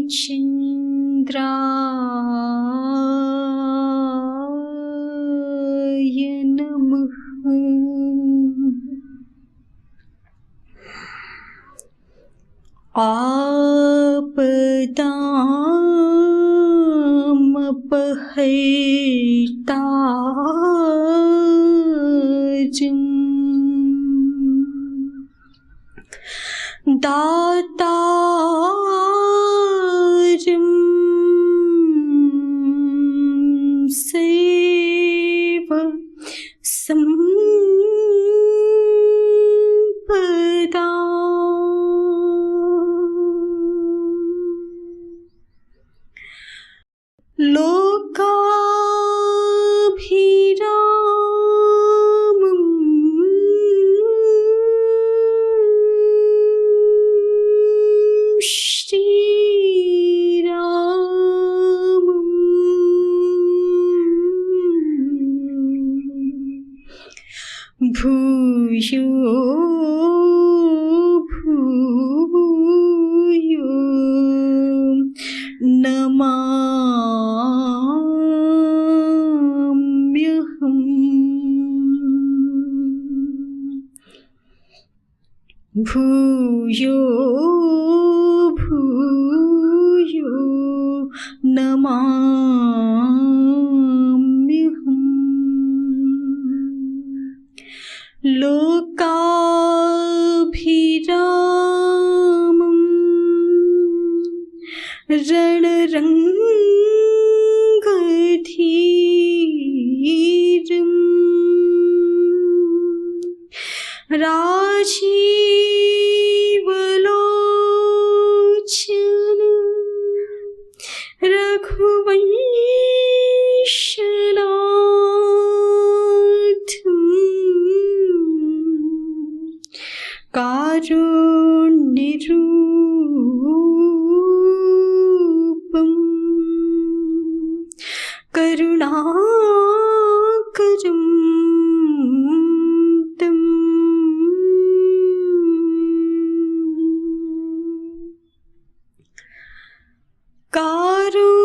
चंद्राय नमः। आपदामपहर्तारं दातारं सर्व संपदा लोकाभिरामं श्रीरामं भूयो भूयो नमाम्यहम्। भूयो भूयो नमाम्यहम्। लोकाभिरामं रणरङ्गधीरं राजीवलोचन रघुवंशनाथं कारुण्यरूपं करुणाकरं तं कारुण्यरूपं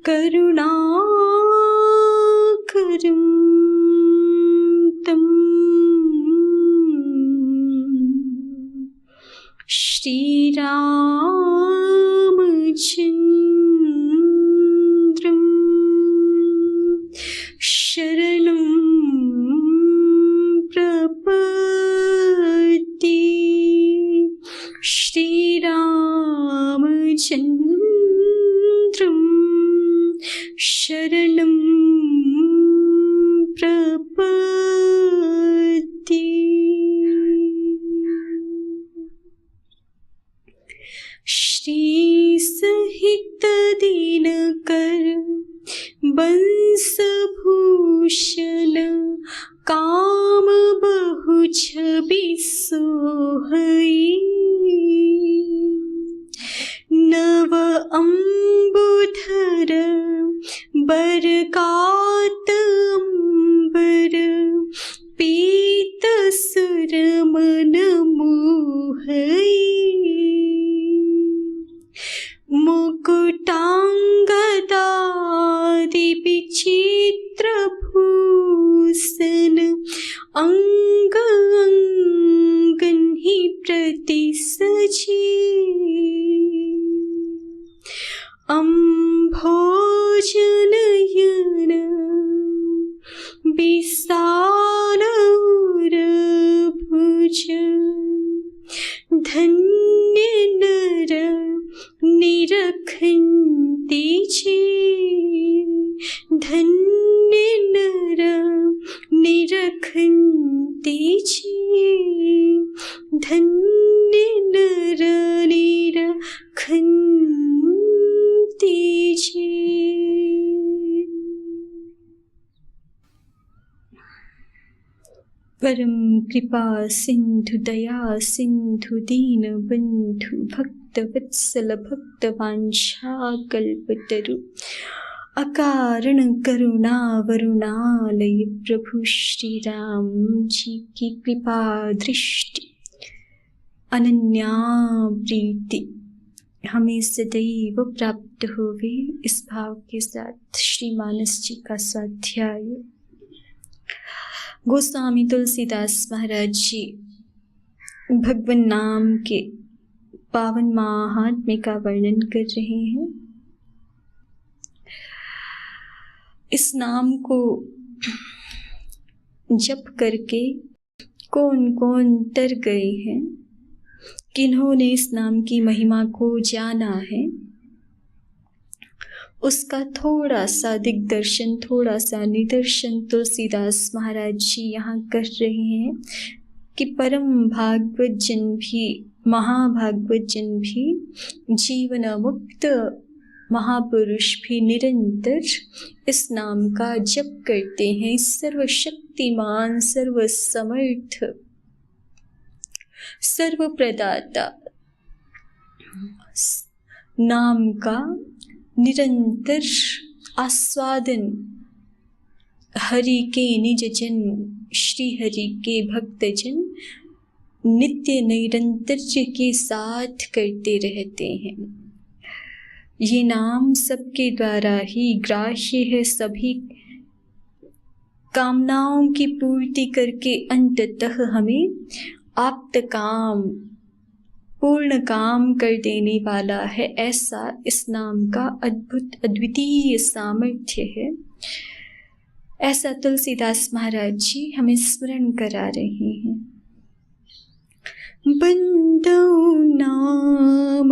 करुणाकरं तं श्रीरामचन्द्रं शरणं प्रपद्ये। श्रीरामचन्द्रं शरणं प्रपद्ये। श्रीसहित दिनकर बंसभूषण काम बहु छवि सोहई। नव अम्बुधर बरकातंबर पीत सुर मन मोहई। मुकुटांगदादि विचित्र भूषण अंग अंगन ही प्रति सजी। अम्भोजनयन विशाल भुज धन्य नर निरखन्ति चे। धन्य नर निरखन्ति चे। धन्य नर निरखन्ति चे। परम कृपा सिंधु दया सिंधु दीन बंधु भक्त वत्सल भक्त वांछा कल्पतरु अकारण करुणा वरुणालय प्रभु श्री राम जी की कृपा दृष्टि अनन्या प्रीति हमें सदैव प्राप्त होवे, इस भाव के साथ श्री मानस जी का स्वाध्याय। गोस्वामी तुलसीदास महाराज जी भगवान नाम के पावन महात्म्य का वर्णन कर रहे हैं। इस नाम को जप करके कौन कौन तर गए हैं, किन्होंने इस नाम की महिमा को जाना है, उसका थोड़ा सा दिग्दर्शन, थोड़ा सा निदर्शन तुलसीदास महाराज जी यहाँ कर रहे हैं कि परम भागवत जन भी, महाभागवत जन भी, जीवन मुक्त महापुरुष भी निरंतर इस नाम का जप करते हैं। सर्वशक्तिमान, सर्वसमर्थ, सर्वप्रदाता नाम का निरंतर आस्वादन हरि के निज जन, श्री हरि के भक्तजन नित्य नैरंतर्य के साथ करते रहते हैं। ये नाम सबके द्वारा ही ग्राह्य है, सभी कामनाओं की पूर्ति करके अंततः हमें आप्त काम, पूर्ण काम कर देने वाला है। ऐसा इस नाम का अद्भुत अद्वितीय सामर्थ्य है। ऐसा तुलसीदास महाराज जी हमें स्मरण करा रहे हैं। बंदो नाम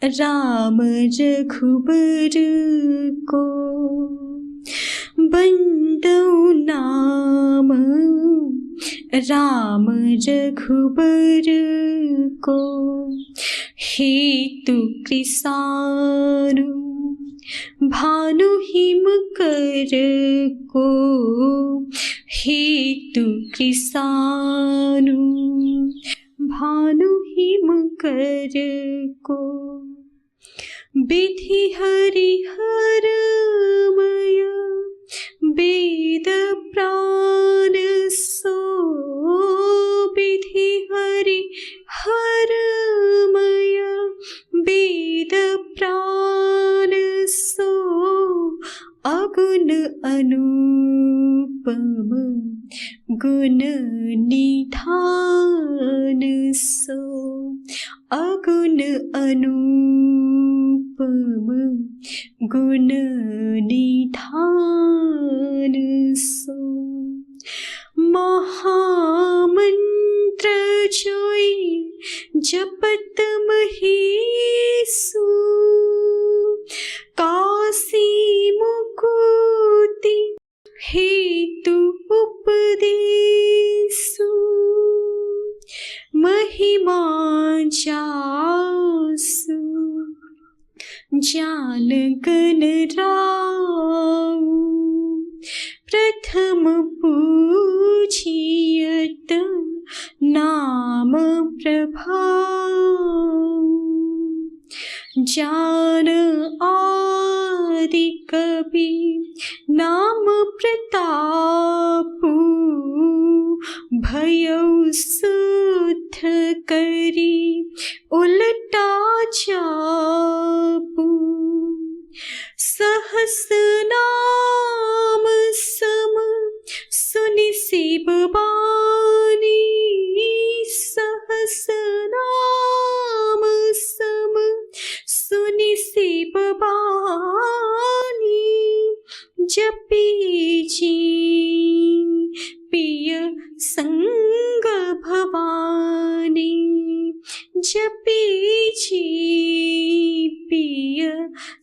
राम रघुबर को, बंदो नाम राम रघुबर को, हेतु कृसानु भानु हिम कर को, हेतु कृसानु भानु हिम कर को, विधि हरिहर मय वेद प्राण सो, विधि हरिहर मय वेद प्राण सो, अगुण अनुपम गुण निधान सो, अगुण अनुपम गुण निधान सो, महामंत्र जोई जपत महेशु, काशी मुकुति हेतु उपदेशु, महिमा जासु जान गण राउ, प्रथम पूजियत नाम प्रभाव, जान आदि कवि नाम प्रतापु, भयउ शुद्ध करी उलटा जापु, सहस नाम सम सुनि शिव बानी, सहस नाम सम सुनि शिव बानी, जपी जी पिय संग भवानी, जपी जी पिय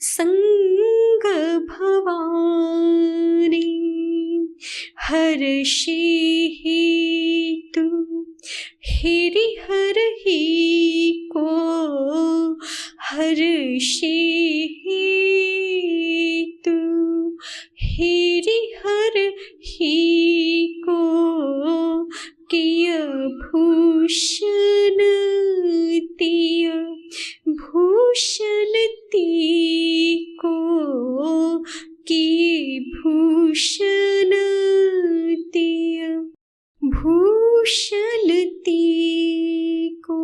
संग भवानी, हर्षि हेतु हरिहर ही को, हर्षि हेतु हरिहर ही को, किय भूषण तिय भूषण ती को, भूषण तेको,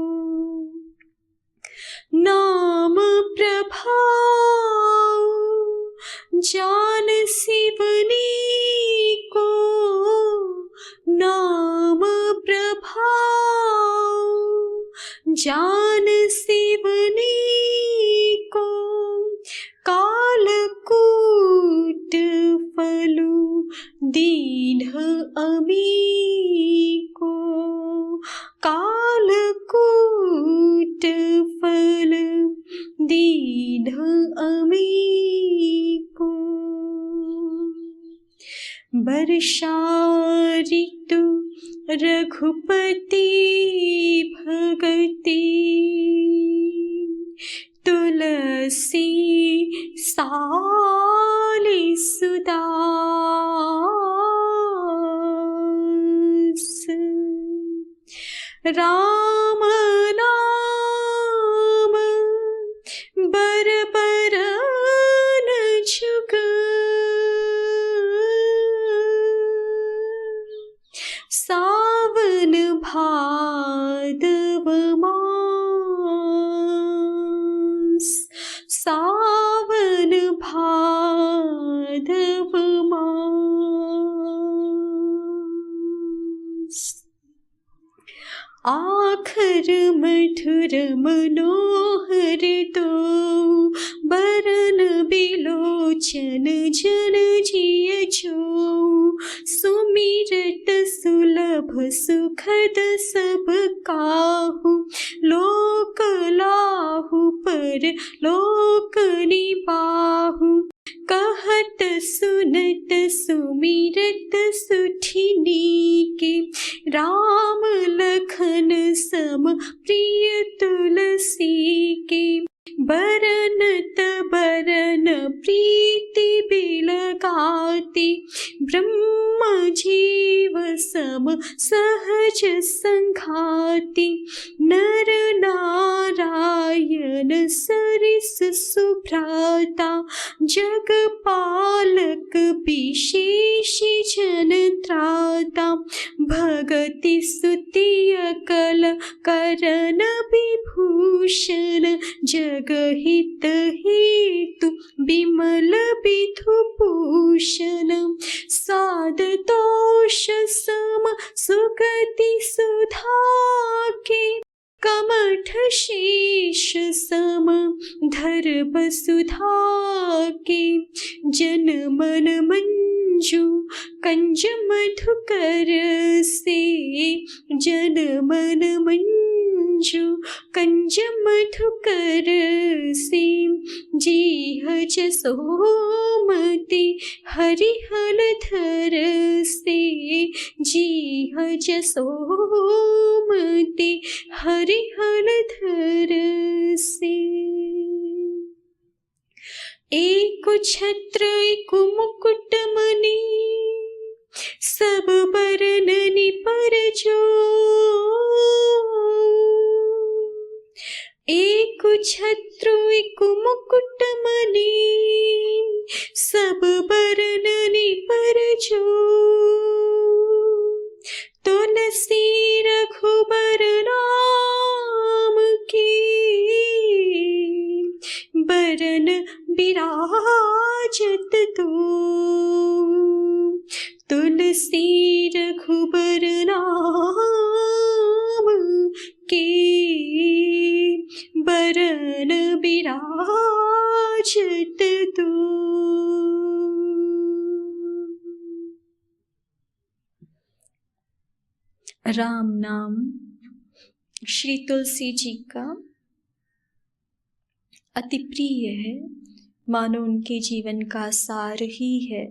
नाम प्रभाव जान शिवनी को, नाम प्रभाव जान शिवनी को, कालकूट फलु दीन्ह अमी को, कालकूट फल दीन्ह अमी को। वर्षा ऋतु रघुपति भगति, तुलसी साली सुदास, राम नाम बरबरन जुग, सावन भादव मास, सावन भादव मास। आखर मधुर मनोहर तो, बरन बिलोचन जन जिय जो, सुमिरत सुलभ सुखद सब काहू, लोक लाहू पर लोक निबाहू, कहत सुनत सुमिरत सुठिनी के, राम लखन सम प्रिय तुलसी के, बरनत बरन प्रीति बिलगाती, ब्रह्म जीव सम सहज संघाती, नर नारायण सरिस सुभ्राता, जगपालक विशेष जन त्राता, भगति स्तुति अकल करन विभूषण, जगहित हेतु विमल विधु भूषण, साध दोष सम सुगति सुधा के, कमठ शीश सम धर वसुधा के, जन मन मंजू कंज मधुकर से, जन मन मंजू कंज मधुकर से, जीह जसोमति हरिहर धर से, जीह जसोमति हरिहर धर से। एक छत्र एक मुकुट मणि, सब बरननि पर जो, एक छत्र एक मुकुट मणि, सब बरननि पर जो, तुलसी रघुबर नाम की, बरन बिराजत तो, तुलसी रघुबर नाम के, बरन बिराजत तो। राम नाम श्री तुलसी जी का अति प्रिय है, मानो उनके जीवन का सार ही है।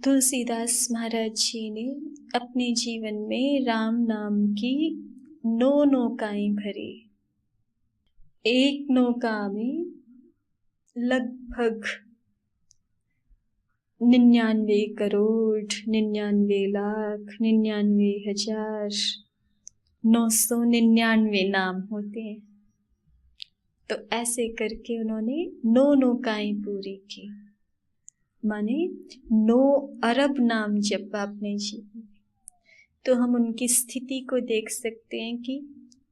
तुलसीदास महाराज जी ने अपने जीवन में राम नाम की 9 नौकाएं भरी। एक नौका में लगभग 99,99,99,999 नाम होते हैं। तो ऐसे करके उन्होंने 9 नौकाएं पूरी की, माने 9 अरब नाम जपा अपने जीवन में। तो हम उनकी स्थिति को देख सकते हैं कि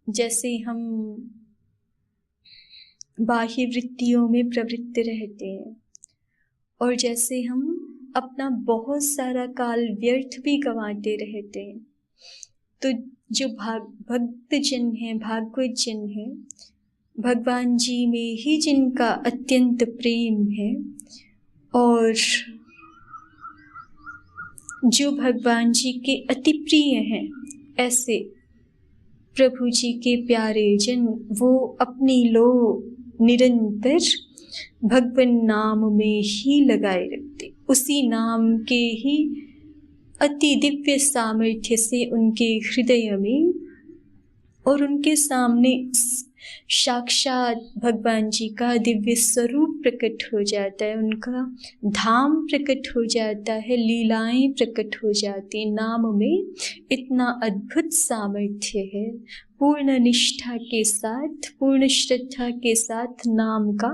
जैसे हम बाह्य वृत्तियों में प्रवृत्त रहते हैं और जैसे हम अपना बहुत सारा काल व्यर्थ भी गंवाते रहते हैं, तो जो भक्त जन हैं, भागवत जन हैं, भगवान जी में ही जिनका अत्यंत प्रेम है और जो भगवान जी के अति प्रिय हैं, ऐसे प्रभु जी के प्यारे जन वो अपनी लो निरंतर भगवान नाम में ही लगाए रखते, उसी नाम के ही अति दिव्य सामर्थ्य से उनके हृदय में और उनके सामने साक्षात भगवान जी का दिव्य स्वरूप प्रकट हो जाता है, उनका धाम प्रकट हो जाता है, लीलाएं प्रकट हो जाती। नाम में इतना अद्भुत सामर्थ्य है। पूर्ण निष्ठा के साथ, पूर्ण श्रद्धा के साथ नाम का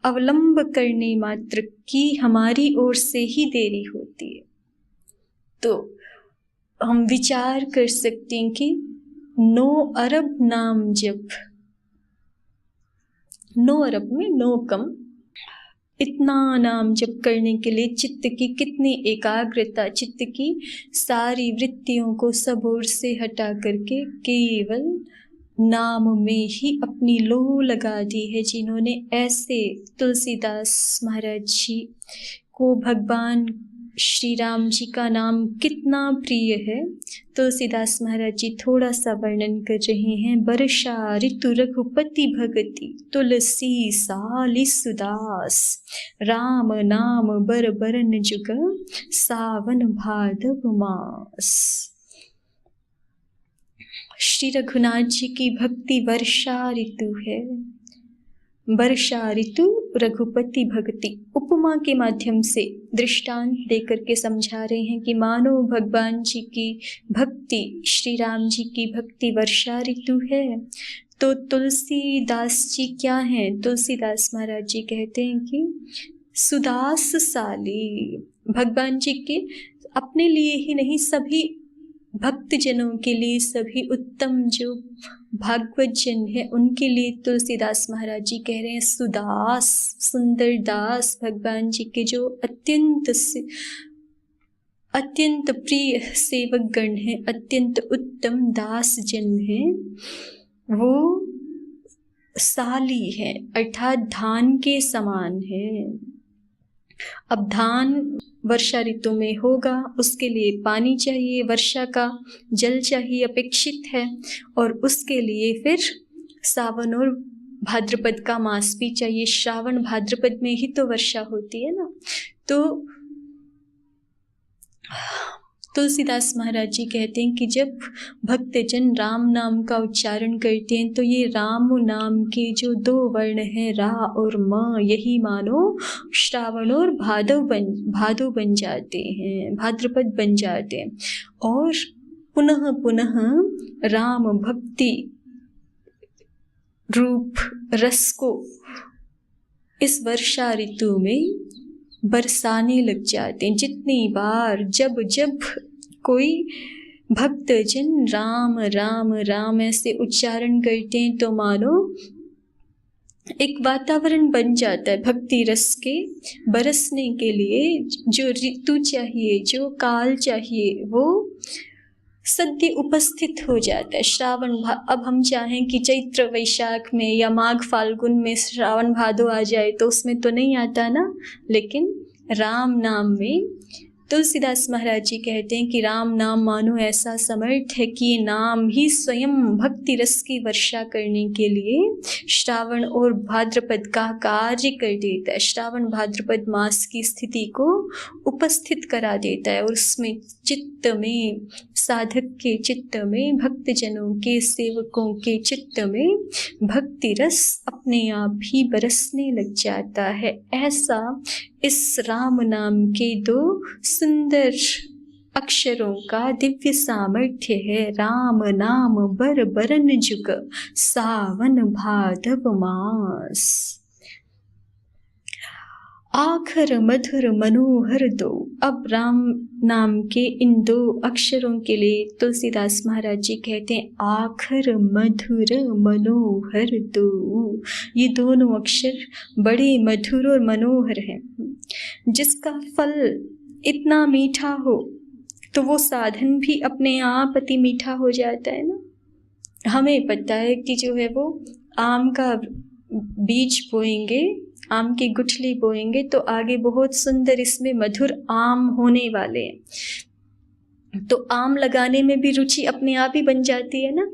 अवलंब करने मात्र की हमारी ओर से ही देरी होती है। तो हम विचार कर सकते हैं कि 9 अरब नाम जप, 9 अरब में 9 कम, इतना नाम जप करने के लिए चित्त की कितनी एकाग्रता, चित्त की सारी वृत्तियों को सब ओर से हटा करके केवल नाम में ही अपनी लो लगा दी है। जिन्होंने ऐसे तुलसीदास महाराज जी को भगवान श्री राम जी का नाम कितना प्रिय है, तुलसीदास महाराज जी थोड़ा सा वर्णन कर रहे हैं। वर्षा ऋतु रघुपति भगति तुलसी साली सुदास, राम नाम बर बरन जुग सावन भादव मास। श्री रघुनाथ जी की भक्ति वर्षा ऋतु है, वर्षा ऋतु रघुपति भक्ति। उपमा के माध्यम से दृष्टांत देकर के समझा रहे हैं कि मानो भगवान जी की भक्ति, श्री राम जी की भक्ति वर्षा ऋतु है, तो तुलसीदास जी क्या हैं? तुलसीदास महाराज जी कहते हैं कि सुदास साली, भगवान जी के अपने लिए ही नहीं, सभी भक्त जनों के लिए, सभी उत्तम जो भागवत जन है उनके लिए तुलसीदास महाराज जी कह रहे हैं सुदास, सुंदर दास, भगवान जी के जो अत्यंत प्रिय सेवक गण हैं, अत्यंत उत्तम दास जन हैं, वो साली है, अर्थात धान के समान है। अब धान वर्षा ऋतु में होगा, उसके लिए पानी चाहिए, वर्षा का जल चाहिए, अपेक्षित है, और उसके लिए फिर सावन और भाद्रपद का मास भी चाहिए। श्रावण भाद्रपद में ही तो वर्षा होती है ना। तो तुलसीदास महाराज जी कहते हैं कि जब भक्तजन राम नाम का उच्चारण करते हैं तो ये राम नाम के जो 2 वर्ण हैं, रा और म, यही मानो श्रावण और भादव बन जाते हैं, भाद्रपद बन जाते हैं। और पुनः पुनः राम भक्ति रूप रस को इस वर्षा ऋतु में बरसाने लग जाते हैं। जितनी बार जब जब कोई भक्तजन राम राम राम ऐसे उच्चारण करते हैं तो मानो एक वातावरण बन जाता है भक्ति रस के बरसने के लिए। जो ऋतु चाहिए, जो काल चाहिए, वो सद्य उपस्थित हो जाता है। श्रावण अब हम चाहें कि चैत्र वैशाख में या माघ फाल्गुन में श्रावण भादो आ जाए तो उसमें तो नहीं आता ना, लेकिन राम नाम में तुलसीदास महाराज जी कहते हैं कि राम नाम मानो ऐसा समर्थ है कि ये नाम ही स्वयं भक्ति रस की वर्षा करने के लिए श्रावण और भाद्रपद का कार्य कर देता है। श्रावण भाद्रपद मास की स्थिति को उपस्थित करा देता है और उसमें चित्त में, साधक के चित्त में, भक्तजनों के, सेवकों के चित्त में भक्ति रस अपने आप ही बरसने लग जाता है। ऐसा इस राम नाम के 2 सुंदर अक्षरों का दिव्य सामर्थ्य है। राम नाम बर बरन जुग सावन भादव मास। आखर मधुर मनोहर दो। अब राम नाम के इन दो अक्षरों के लिए तुलसीदास महाराज जी कहते हैं आखर मधुर मनोहर दो। ये दोनों अक्षर बड़े मधुर और मनोहर हैं। जिसका फल इतना मीठा हो तो वो साधन भी अपने आप अति मीठा हो जाता है ना। हमें पता है कि जो है वो आम का बीज बोएंगे, आम की गुठली बोएंगे तो आगे बहुत सुंदर इसमें मधुर आम होने वाले हैं। तो आम लगाने में भी रुचि अपने आप ही बन जाती है ना।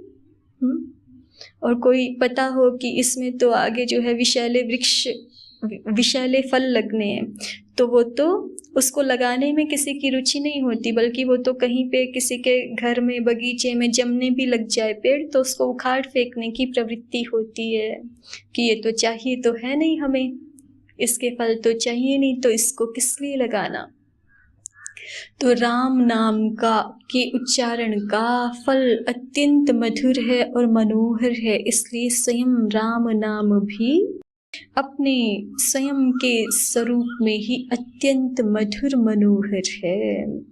और कोई पता हो कि इसमें तो आगे जो है विषैले वृक्ष, विषैले फल लगने हैं, तो वो तो उसको लगाने में किसी की रुचि नहीं होती, बल्कि वो तो कहीं पे किसी के घर में बगीचे में जमने भी लग जाए पेड़ तो उसको उखाड़ फेंकने की प्रवृत्ति होती है कि ये तो चाहिए तो है नहीं, हमें इसके फल तो चाहिए नहीं, तो इसको किस लिए लगाना। तो राम नाम का के उच्चारण का फल अत्यंत मधुर है और मनोहर है, इसलिए स्वयं राम नाम भी अपने स्वयं के स्वरूप में ही अत्यंत मधुर मनोहर है।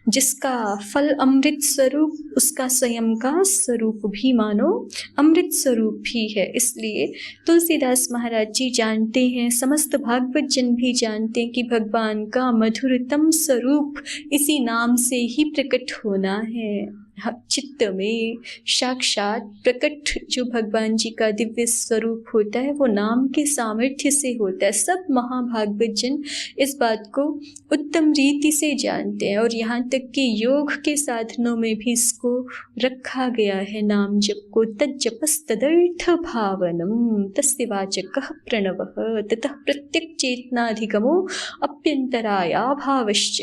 जिसका फल अमृत स्वरूप, उसका स्वयं का स्वरूप भी मानो अमृत स्वरूप भी है। इसलिए तुलसीदास महाराज जी जानते हैं, समस्त भागवत जन भी जानते हैं कि भगवान का मधुरतम स्वरूप इसी नाम से ही प्रकट होना है। चित्त में साक्षात प्रकट जो भगवान जी का दिव्य स्वरूप होता है वो नाम के सामर्थ्य से होता है। सब महाभागवत जन इस बात को उत्तम रीति से जानते हैं और यहाँ तक कि योग के साधनों में भी इसको रखा गया है नाम जप को। तज्जपस्तदर्थ भावनम तस्य वाचकः प्रणवः ततः प्रत्यक चेतनाधिगमो अप्यंतराया भावश्च।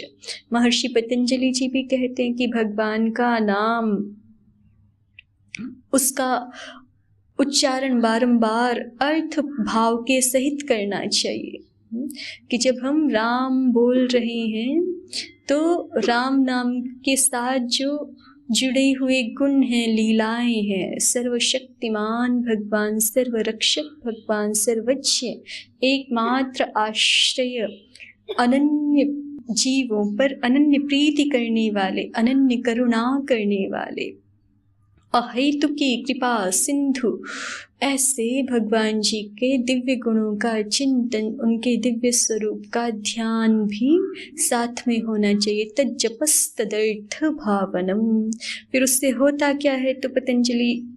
महर्षि पतंजलि जी भी कहते हैं कि भगवान का नाम, उसका उच्चारण बारंबार अर्थ भाव के सहित करना चाहिए। कि जब हम राम बोल रहे हैं तो राम नाम के साथ जो जुड़े हुए गुण हैं, लीलाएं हैं, सर्वशक्तिमान भगवान, सर्वरक्षक भगवान, सर्वज्ञ, एकमात्र आश्रय, अनन्य जीवों पर अनन्य प्रीति करने वाले, अनन्य करुणा करने वाले, अहेतु की कृपा सिंधु, ऐसे भगवान जी के दिव्य गुणों का चिंतन, उनके दिव्य स्वरूप का ध्यान भी साथ में होना चाहिए। तज्जपस्तदर्थ भावनम। फिर उससे होता क्या है तो पतंजलि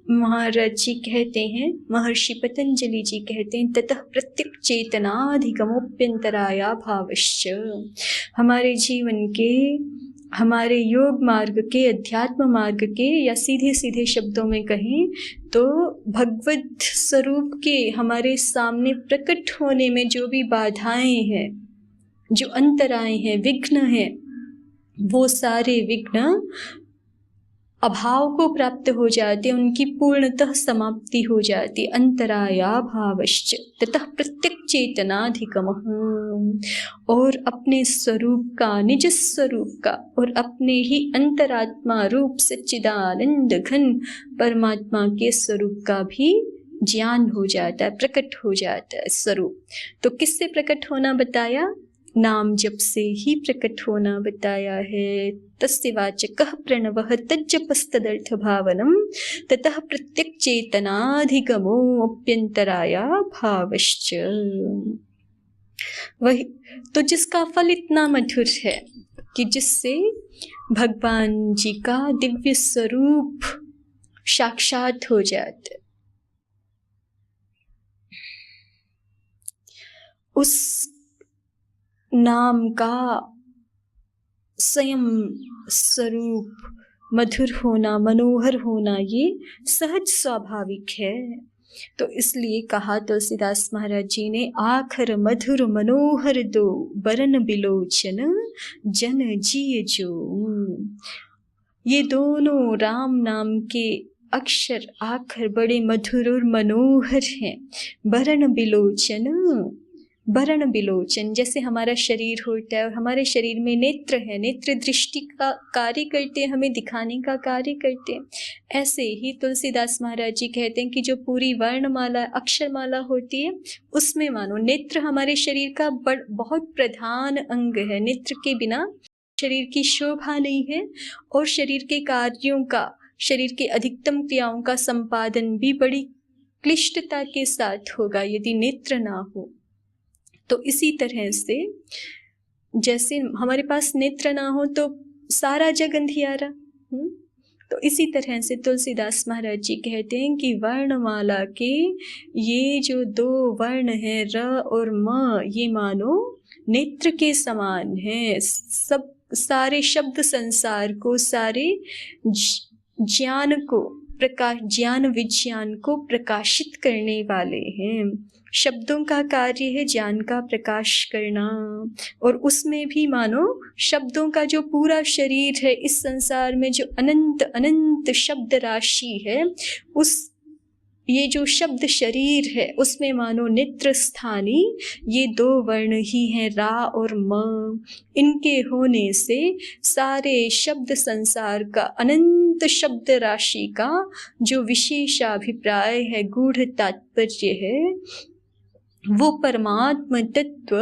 महाराज जी कहते हैं, महर्षि पतंजलि जी कहते हैं ततः प्रत्यक चेतनाधिगमोप्यंतराया भावश्च। हमारे जीवन के, हमारे योग मार्ग के, अध्यात्म मार्ग के, या सीधे सीधे शब्दों में कहें तो भगवत स्वरूप के हमारे सामने प्रकट होने में जो भी बाधाएं हैं, जो अंतराएं हैं, विघ्न हैं, वो सारे विघ्न अभाव को प्राप्त हो जाते, उनकी पूर्णतः समाप्ति हो जाती। अंतराया भावश्च ततः प्रत्यक चेतनाधिगमः। और अपने स्वरूप का, निज स्वरूप का और अपने ही अंतरात्मा रूप सच्चिदानंद घन परमात्मा के स्वरूप का भी ज्ञान हो जाता है, प्रकट हो जाता है स्वरूप। तो किससे प्रकट होना बताया? नाम जप से ही प्रकट होना बताया है। तस्य वाचकः प्रणवः तज्जपस्तदर्थ भावनम ततः प्रत्यक चेतनाधिगमो अप्यंतराया भावश्च। वही तो जिसका फल इतना मधुर है कि जिससे भगवान जी का दिव्य स्वरूप साक्षात हो जाता है, उस नाम का स्वयं स्वरूप मधुर होना, मनोहर होना, ये सहज स्वाभाविक है। तो इसलिए कहा तुलसीदास महाराज जी ने, आखर मधुर मनोहर दो बरन बिलोचन जन जिय जो। ये दोनों राम नाम के अक्षर आखर बड़े मधुर और मनोहर हैं। बरन बिलोचन, वर्ण बिलोचन, जैसे हमारा शरीर होता है और हमारे शरीर में नेत्र है, नेत्र दृष्टि का कार्य करते हैं, हमें दिखाने का कार्य करते हैं। ऐसे ही तुलसीदास महाराज जी कहते हैं कि जो पूरी वर्णमाला अक्षरमाला होती है उसमें मानो नेत्र हमारे शरीर का बहुत प्रधान अंग है। नेत्र के बिना शरीर की शोभा नहीं है और शरीर के कार्यों का, शरीर के अधिकतम क्रियाओं का संपादन भी बड़ी क्लिष्टता के साथ होगा यदि नेत्र ना हो। तो इसी तरह से जैसे हमारे पास नेत्र ना हो तो सारा जग अंधियारा। तो इसी तरह से तुलसीदास महाराज जी कहते हैं कि वर्णमाला के ये जो 2 वर्ण हैं र और म, ये मानो नेत्र के समान है। सब सारे शब्द संसार को, सारे ज्ञान को ज्ञान विज्ञान को प्रकाशित करने वाले हैं। शब्दों का कार्य है ज्ञान का प्रकाश करना, और उसमें भी मानो शब्दों का जो पूरा शरीर है, इस संसार में जो अनंत अनंत शब्द राशि है, उस ये जो शब्द शरीर है उसमें मानो नेत्र स्थानी ये 2 वर्ण ही हैं, रा और म। इनके होने से सारे शब्द संसार का, अनंत शब्द राशि का जो विशेषाभिप्राय है, गूढ़ तात्पर्य है, वो परमात्म तत्व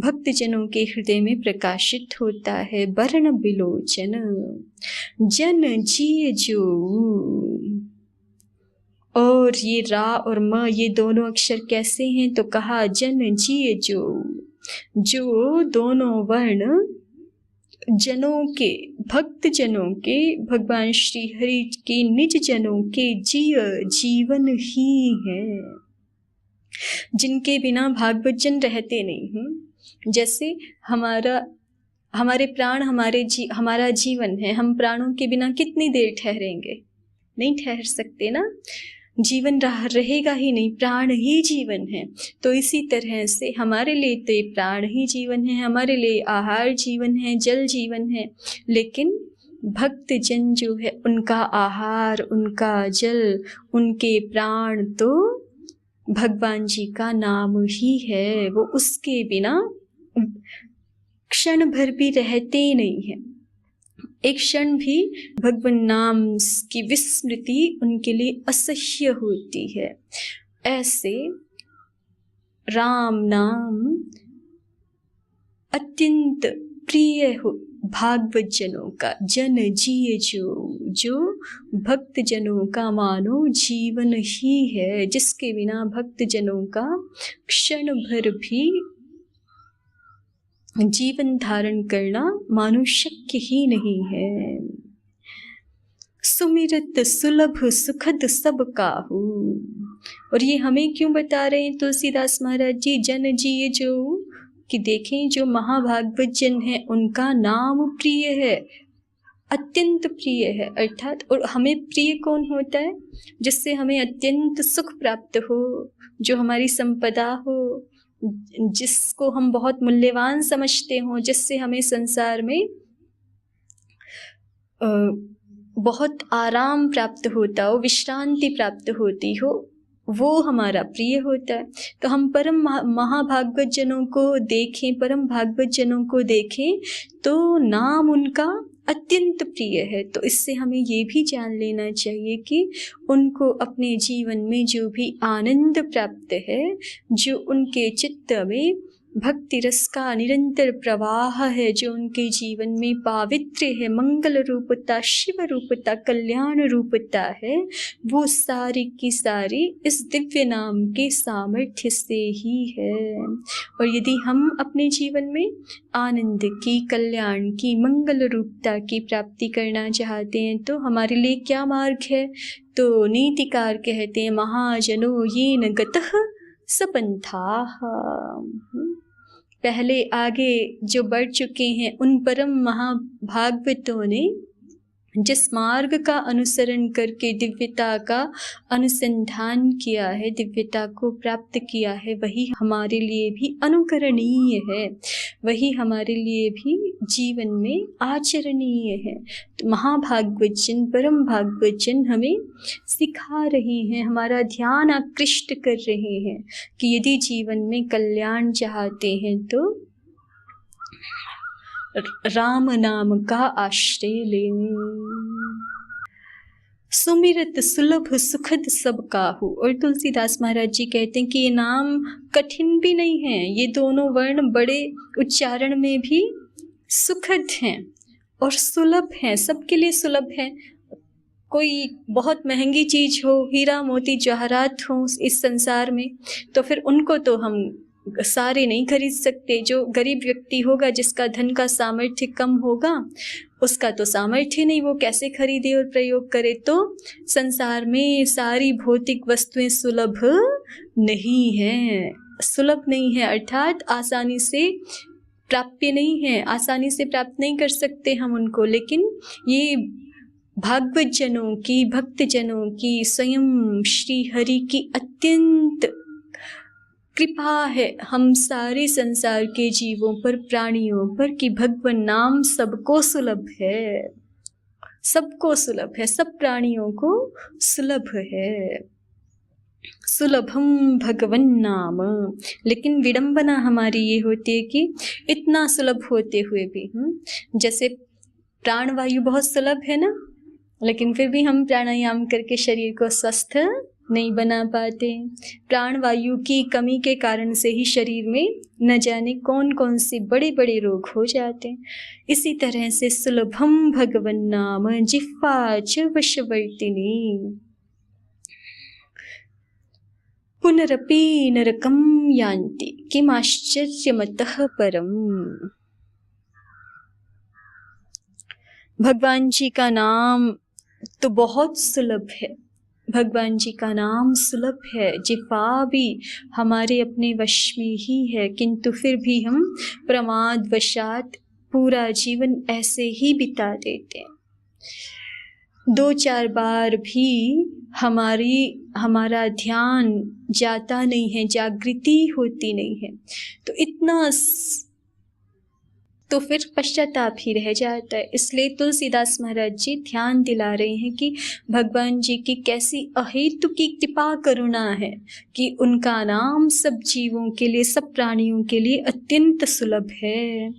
भक्तजनों के हृदय में प्रकाशित होता है। वर्ण बिलोचन जन जिय जो। और ये रा और म, ये दोनों अक्षर कैसे हैं? तो कहा जन जिय जो दोनों वर्ण जनों के, भक्त जनों के, भगवान श्री हरि के निज जनों के जीवन ही है, जिनके बिना भागवत जन रहते नहीं। जैसे हमारे प्राण हमारा जीवन है, हम प्राणों के बिना कितनी देर ठहरेंगे? नहीं ठहर सकते ना, जीवन रहेगा ही नहीं, प्राण ही जीवन है। तो इसी तरह से हमारे लिए तो प्राण ही जीवन है, हमारे लिए आहार जीवन है, जल जीवन है, लेकिन भक्त जन जो है उनका आहार, उनका जल, उनके प्राण तो भगवान जी का नाम ही है। वो उसके बिना क्षण भर भी रहते नहीं है। एक क्षण भी भगवान नाम की विस्मृति उनके लिए असह्य होती है। ऐसे राम नाम अत्यंत प्रिय हो भागवत जनों का। जन जिय जो भक्त जनों का मानो जीवन ही है, जिसके बिना भक्त जनों का क्षण भर भी जीवन धारण करना मानो शक्य ही नहीं है। सुमिरत सुलभ सुखद सब काहू। और ये हमें क्यों बता रहे हैं तुलसीदास महाराज जी? जन जिय जो, कि देखें जो महाभागवत जन है उनका नाम प्रिय है, अत्यंत प्रिय है। अर्थात और हमें प्रिय कौन होता है? जिससे हमें अत्यंत सुख प्राप्त हो, जो हमारी संपदा हो, जिसको हम बहुत मूल्यवान समझते हो, जिससे हमें संसार में बहुत आराम प्राप्त होता हो, विश्रांति प्राप्त होती हो, वो हमारा प्रिय होता है। तो हम परम महाभागवत जनों को देखें, परम भागवत जनों को देखें तो नाम उनका अत्यंत प्रिय है। तो इससे हमें ये भी जान लेना चाहिए कि उनको अपने जीवन में जो भी आनंद प्राप्त है, जो उनके चित्त में भक्ति रस का निरंतर प्रवाह है, जो उनके जीवन में पावित्र्य है, मंगल रूपता, शिव रूपता, कल्याण रूपता है, वो सारी की सारी इस दिव्य नाम के सामर्थ्य से ही है। और यदि हम अपने जीवन में आनंद की, कल्याण की, मंगल रूपता की प्राप्ति करना चाहते हैं तो हमारे लिए क्या मार्ग है? तो नीतिकार कहते हैं महाजनो येन गतः सपंथाः। पहले आगे जो बढ़ चुके हैं उन परम महाभागवतों ने जिस मार्ग का अनुसरण करके दिव्यता का अनुसंधान किया है, दिव्यता को प्राप्त किया है, वही हमारे लिए भी अनुकरणीय है, वही हमारे लिए भी जीवन में आचरणीय है। तो महाभागवत जन, परम भागवत जन हमें सिखा रहे हैं, हमारा ध्यान आकृष्ट कर रहे हैं कि यदि जीवन में कल्याण चाहते हैं तो राम नाम का आश्रय लें। सुमिरत सुलभ सुखद सब काहू। और तुलसीदास महाराज जी कहते हैं कि ये नाम कठिन भी नहीं है, ये दोनों वर्ण बड़े उच्चारण में भी सुखद हैं और सुलभ हैं, सबके लिए सुलभ है। कोई बहुत महंगी चीज हो, हीरा मोती जवाहरात हो इस संसार में, तो फिर उनको तो हम सारे नहीं खरीद सकते। जो गरीब व्यक्ति होगा, जिसका धन का सामर्थ्य कम होगा, उसका तो सामर्थ्य नहीं, वो कैसे खरीदे और प्रयोग करे। तो संसार में सारी भौतिक वस्तुएं सुलभ नहीं है, सुलभ नहीं है अर्थात आसानी से प्राप्य नहीं है, आसानी से प्राप्त नहीं कर सकते हम उनको। लेकिन ये भागवत जनों की, भक्त जनों की, स्वयं श्री हरि की अत्यंत कृपा है हम सारे संसार के जीवों पर, प्राणियों पर, कि भगवान नाम सबको सुलभ है, सबको सुलभ है, सब प्राणियों को सुलभ है। सुलभम भगवन नाम। लेकिन विडंबना हमारी ये होती है कि इतना सुलभ होते हुए भी जैसे प्राणवायु बहुत सुलभ है ना, लेकिन फिर भी हम प्राणायाम करके शरीर को स्वस्थ नहीं बना पाते। प्राणवायु की कमी के कारण से ही शरीर में न जाने कौन कौन से बड़े बड़े रोग हो जाते हैं। इसी तरह से सुलभम भगवन नाम जिह्वा च वशवर्तिनी पुनरपि नरकम यान्ति किमाश्चर्यमतः परम। भगवान जी का नाम तो बहुत सुलभ है, भगवान जी का नाम सुलभ है, जिह्वा भी हमारे अपने वश में ही है, किंतु फिर भी हम प्रमाद वशात पूरा जीवन ऐसे ही बिता देते हैं। 2-4 बार भी हमारा ध्यान जाता नहीं है, जागृति होती नहीं है, तो इतना तो फिर पश्चाताप ही रह जाता है। इसलिए तुलसीदास महाराज जी ध्यान दिला रहे हैं कि भगवान जी की कैसी अहेतु की कृपा करुणा है कि उनका नाम सब जीवों के लिए, सब प्राणियों के लिए अत्यंत सुलभ है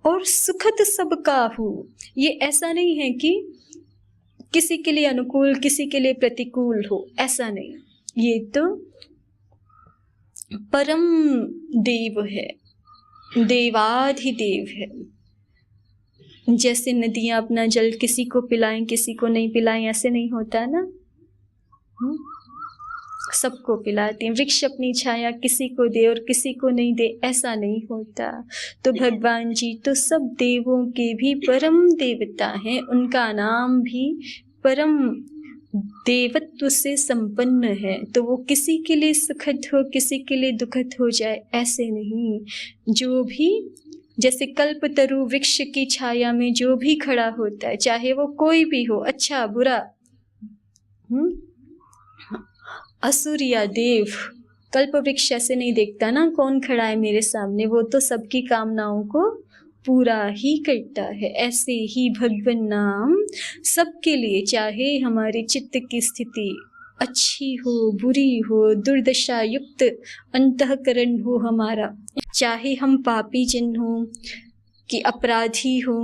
और सुखद सब काहू। ये ऐसा नहीं है कि किसी के लिए अनुकूल, किसी के लिए प्रतिकूल हो, ऐसा नहीं। ये तो परम देव है, देवाधिदेव है। जैसे नदियां अपना जल किसी को पिलाएं, किसी को नहीं पिलाएं, ऐसे नहीं होता ना, सबको पिलाती हैं। वृक्ष अपनी छाया किसी को दे और किसी को नहीं दे, ऐसा नहीं होता। तो भगवान जी तो सब देवों के भी परम देवता हैं, उनका नाम भी परम देवत्व से संपन्न है। तो वो किसी के लिए सुखद हो, किसी के लिए दुखद हो जाए, ऐसे नहीं। जो भी जैसे कल्पतरु वृक्ष की छाया में जो भी खड़ा होता है, चाहे वो कोई भी हो, अच्छा बुरा, असुर या देव, कल्प वृक्ष ऐसे नहीं देखता ना कौन खड़ा है मेरे सामने, वो तो सबकी कामनाओं को पूरा ही करता है। ऐसे ही भगवान नाम सबके लिए, चाहे हमारी चित्त की स्थिति अच्छी हो, बुरी हो, दुर्दशा युक्त अंतःकरण हो हमारा, चाहे हम पापी जन हो कि अपराधी हो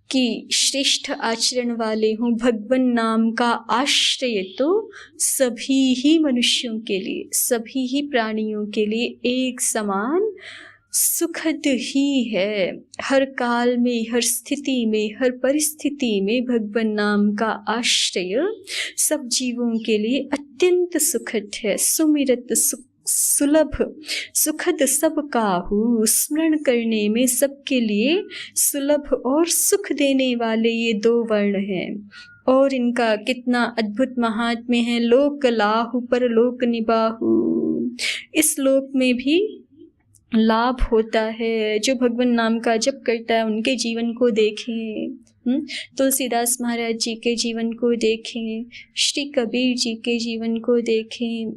कि श्रेष्ठ आचरण वाले हों, भगवान नाम का आश्रय तो सभी ही मनुष्यों के लिए, सभी ही प्राणियों के लिए एक समान सुखद ही है। हर काल में, हर स्थिति में, हर परिस्थिति में भगवान नाम का आश्रय सब जीवों के लिए अत्यंत सुखद है। सुमिरत सुलभ सुखद सब काहू, स्मरण करने में सबके लिए सुलभ और सुख देने वाले ये 2 वर्ण हैं। और इनका कितना अद्भुत महात्म्य है। लोक लाहु पर लोक निबाहु, इस लोक में भी लाभ होता है। जो भगवान नाम का जप करता है उनके जीवन को देखें, तुलसीदास महाराज जी के जीवन को देखें, श्री कबीर जी के जीवन को देखें,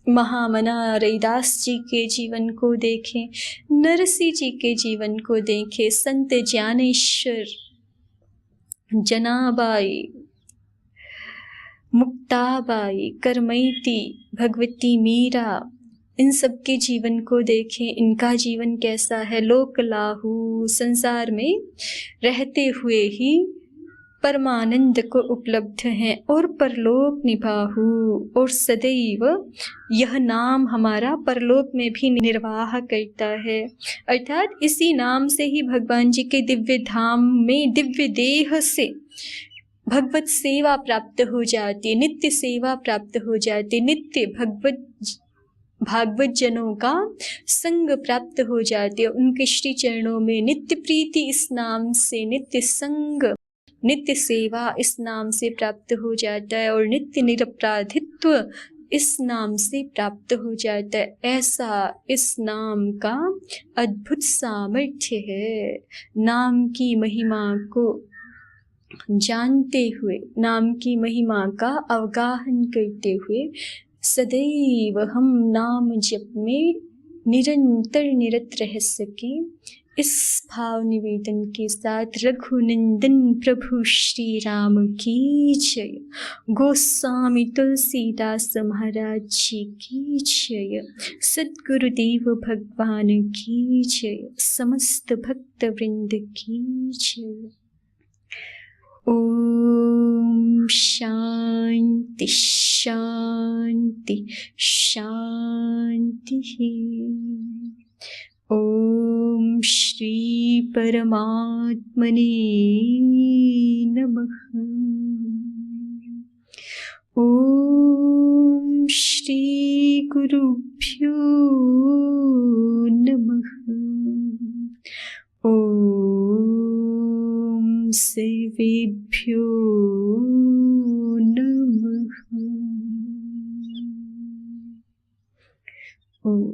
महामना रैदास जी के जीवन को देखें, नरसिंह जी के जीवन को देखें, संत ज्ञानेश्वर, जनाबाई, मुक्ताबाई, करमैती, भगवती मीरा, इन सब के जीवन को देखें। इनका जीवन कैसा है? लोक लाहू, संसार में रहते हुए ही परमानंद को उपलब्ध हैं, और परलोक निभाहु, और सदैव यह नाम हमारा परलोक में भी निर्वाह करता है। अर्थात इसी नाम से ही भगवान जी के दिव्य धाम में दिव्य देह से भगवत सेवा प्राप्त हो जाती है, नित्य सेवा प्राप्त हो जाती है, नित्य भागवत जनों का संग प्राप्त हो जाती है, उनके श्री चरणों में नित्य प्रीति इस नाम से, नित्य संग, नित्य सेवा इस नाम से प्राप्त हो जाता है, और नित्य निरपराधित्व इस नाम से प्राप्त हो जाता है। ऐसा इस नाम का अद्भुत सामर्थ्य है। नाम की महिमा को जानते हुए, नाम की महिमा का अवगाहन करते हुए सदैव हम नाम जप में निरंतर निरत रह सके, इस भाव निवेदन के साथ रघुनंदन प्रभु श्री राम की जय, गोस्वामी तुलसीदास महाराज जी की जय, सद्गुरुदेव भगवान की जय, समस्त भक्त वृंद की जय। ओम शांति शांति शांति। ओम श्री परमात्मने नमः। ओम श्री गुरुभ्यो नमः। ओम सर्वेभ्यो नमः। ओम।